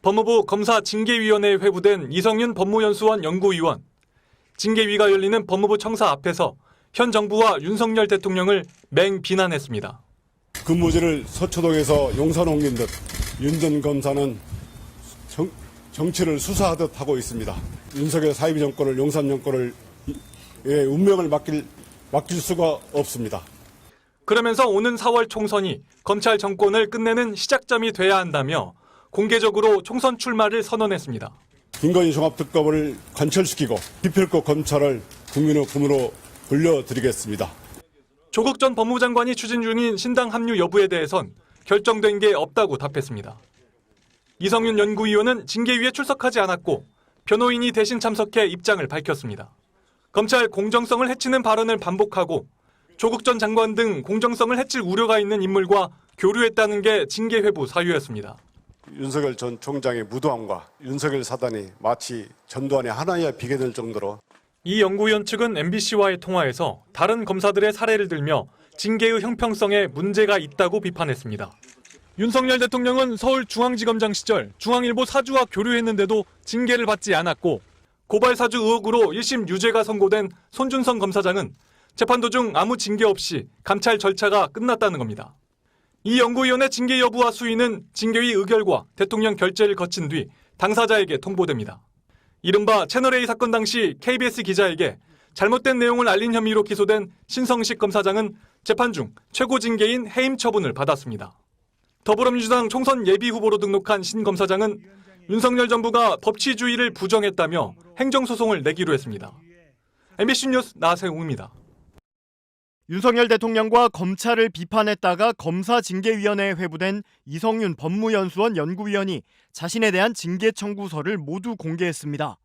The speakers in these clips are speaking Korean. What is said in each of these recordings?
법무부 검사징계위원회에 회부된 이성윤 법무연수원 연구위원. 징계위가 열리는 법무부 청사 앞에서 현 정부와 윤석열 대통령을 맹비난했습니다. 근무지를 서초동에서 용산 옮긴 듯 윤 전 검사는 정치를 수사하듯 하고 있습니다. 윤석열 사이비 정권을 용산 정권을 운명을 맡길 수가 없습니다. 그러면서 오는 4월 총선이 검찰 정권을 끝내는 시작점이 돼야 한다며 공개적으로 총선 출마를 선언했습니다. 김건희 종합특검을 관철시키고 기필코 검찰을 국민의 품으로 돌려드리겠습니다. 조국 전 법무부 장관이 추진 중인 신당 합류 여부에 대해선 결정된 게 없다고 답했습니다. 이성윤 연구위원은 징계위에 출석하지 않았고 변호인이 대신 참석해 입장을 밝혔습니다. 검찰 공정성을 해치는 발언을 반복하고 조국 전 장관 등 공정성을 해칠 우려가 있는 인물과 교류했다는 게 징계 회부 사유였습니다. 윤석열 전 총장의 무도함과 윤석열 사단이 마치 전두환의 하나에 비교될 정도로 이 연구위원 측은 MBC와의 통화에서 다른 검사들의 사례를 들며 징계의 형평성에 문제가 있다고 비판했습니다. 윤석열 대통령은 서울중앙지검장 시절 중앙일보 사주와 교류했는데도 징계를 받지 않았고 고발 사주 의혹으로 1심 유죄가 선고된 손준성 검사장은 재판 도중 아무 징계 없이 감찰 절차가 끝났다는 겁니다. 이 연구위원회 징계 여부와 수위는 징계위 의결과 대통령 결재를 거친 뒤 당사자에게 통보됩니다. 이른바 채널A 사건 당시 KBS 기자에게 잘못된 내용을 알린 혐의로 기소된 신성식 검사장은 재판 중 최고 징계인 해임 처분을 받았습니다. 더불어민주당 총선 예비후보로 등록한 신 검사장은 윤석열 정부가 법치주의를 부정했다며 행정소송을 내기로 했습니다. MBC 뉴스 나세웅입니다. 윤석열 대통령과 검찰을 비판했다가 검사징계위원회에 회부된 이성윤 법무연수원 연구위원이 자신에 대한 징계 청구서를 모두 공개했습니다.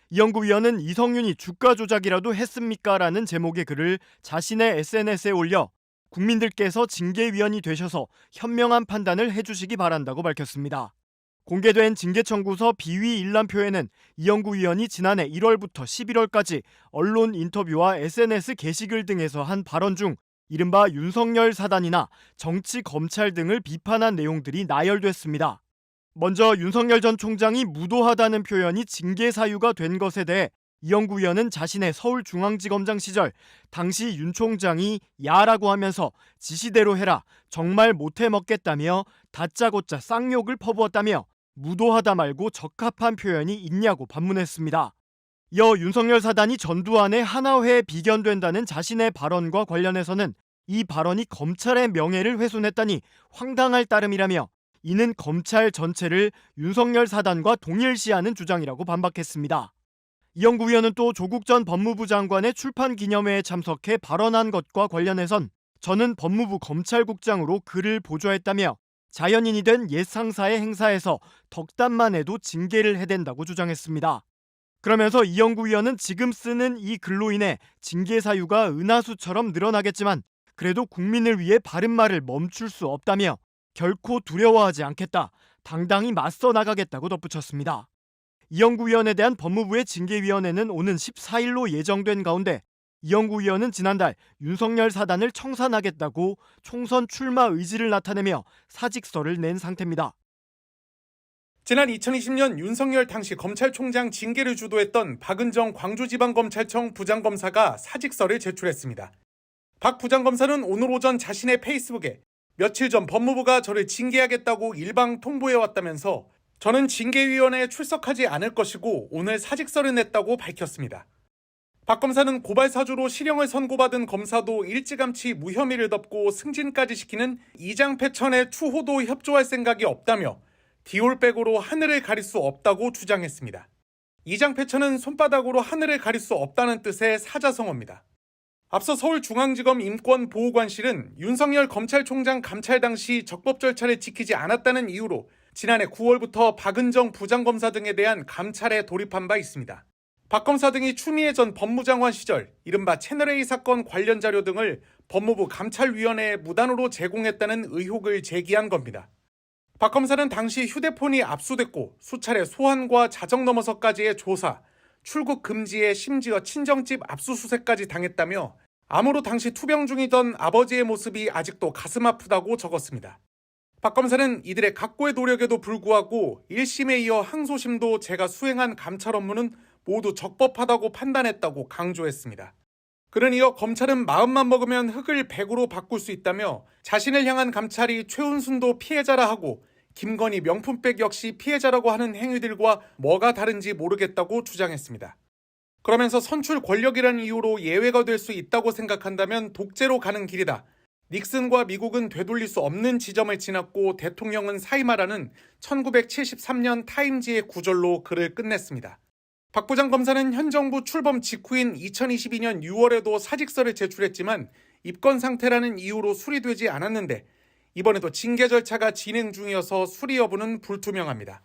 이 연구위원은 이성윤이 주가 조작이라도 했습니까? 라는 제목의 글을 자신의 SNS에 올려 국민들께서 징계위원이 되셔서 현명한 판단을 해주시기 바란다고 밝혔습니다. 공개된 징계청구서 비위 일람표에는 이 연구위원이 지난해 1월부터 11월까지 언론 인터뷰와 SNS 게시글 등에서 한 발언 중 이른바 윤석열 사단이나 정치 검찰 등을 비판한 내용들이 나열됐습니다. 먼저 윤석열 전 총장이 무도하다는 표현이 징계 사유가 된 것에 대해 이 연구위원은 자신의 서울중앙지검장 시절 당시 윤 총장이 야라고 하면서 지시대로 해라 정말 못해 먹겠다며 다짜고짜 쌍욕을 퍼부었다며 무도하다 말고 적합한 표현이 있냐고 반문했습니다. 이어 윤석열 사단이 전두환의 하나회에 비견된다는 자신의 발언과 관련해서는 이 발언이 검찰의 명예를 훼손했다니 황당할 따름이라며 이는 검찰 전체를 윤석열 사단과 동일시하는 주장이라고 반박했습니다. 이 연구위원은 또 조국 전 법무부 장관의 출판 기념회에 참석해 발언한 것과 관련해선 저는 법무부 검찰국장으로 그를 보좌했다며 자연인이 된 옛 상사의 행사에서 덕담만 해도 징계를 해댄다고 주장했습니다. 그러면서 이 연구위원은 지금 쓰는 이 글로 인해 징계 사유가 은하수처럼 늘어나겠지만 그래도 국민을 위해 바른 말을 멈출 수 없다며 결코 두려워하지 않겠다, 당당히 맞서 나가겠다고 덧붙였습니다. 이 연구위원에 대한 법무부의 징계위원회는 오는 14일로 예정된 가운데 이 연구위원은 지난달 윤석열 사단을 청산하겠다고 총선 출마 의지를 나타내며 사직서를 낸 상태입니다. 지난 2020년 윤석열 당시 검찰총장 징계를 주도했던 박은정 광주지방검찰청 부장검사가 사직서를 제출했습니다. 박 부장검사는 오늘 오전 자신의 페이스북에 며칠 전 법무부가 저를 징계하겠다고 일방 통보해왔다면서 저는 징계위원회에 출석하지 않을 것이고 오늘 사직서를 냈다고 밝혔습니다. 박 검사는 고발 사주로 실형을 선고받은 검사도 일찌감치 무혐의를 덮고 승진까지 시키는 이장패천의 추호도 협조할 생각이 없다며 디올백으로 하늘을 가릴 수 없다고 주장했습니다. 이장패천은 손바닥으로 하늘을 가릴 수 없다는 뜻의 사자성어입니다. 앞서 서울중앙지검 인권보호관실은 윤석열 검찰총장 감찰 당시 적법 절차를 지키지 않았다는 이유로 지난해 9월부터 박은정 부장검사 등에 대한 감찰에 돌입한 바 있습니다. 박 검사 등이 추미애 전 법무장관 시절 이른바 채널A 사건 관련 자료 등을 법무부 감찰위원회에 무단으로 제공했다는 의혹을 제기한 겁니다. 박 검사는 당시 휴대폰이 압수됐고 수차례 소환과 자정 넘어서까지의 조사, 출국 금지에 심지어 친정집 압수수색까지 당했다며 암으로 당시 투병 중이던 아버지의 모습이 아직도 가슴 아프다고 적었습니다. 박 검사는 이들의 각고의 노력에도 불구하고 1심에 이어 항소심도 제가 수행한 감찰 업무는 모두 적법하다고 판단했다고 강조했습니다. 그는 이어 검찰은 마음만 먹으면 흙을 100으로 바꿀 수 있다며 자신을 향한 감찰이 최은순도 피해자라 하고 김건희 명품백 역시 피해자라고 하는 행위들과 뭐가 다른지 모르겠다고 주장했습니다. 그러면서 선출 권력이라는 이유로 예외가 될 수 있다고 생각한다면 독재로 가는 길이다. 닉슨과 미국은 되돌릴 수 없는 지점을 지났고 대통령은 사임하라는 1973년 타임지의 구절로 글을 끝냈습니다. 박 부장 검사는 현 정부 출범 직후인 2022년 6월에도 사직서를 제출했지만 입건 상태라는 이유로 수리되지 않았는데 이번에도 징계 절차가 진행 중이어서 수리 여부는 불투명합니다.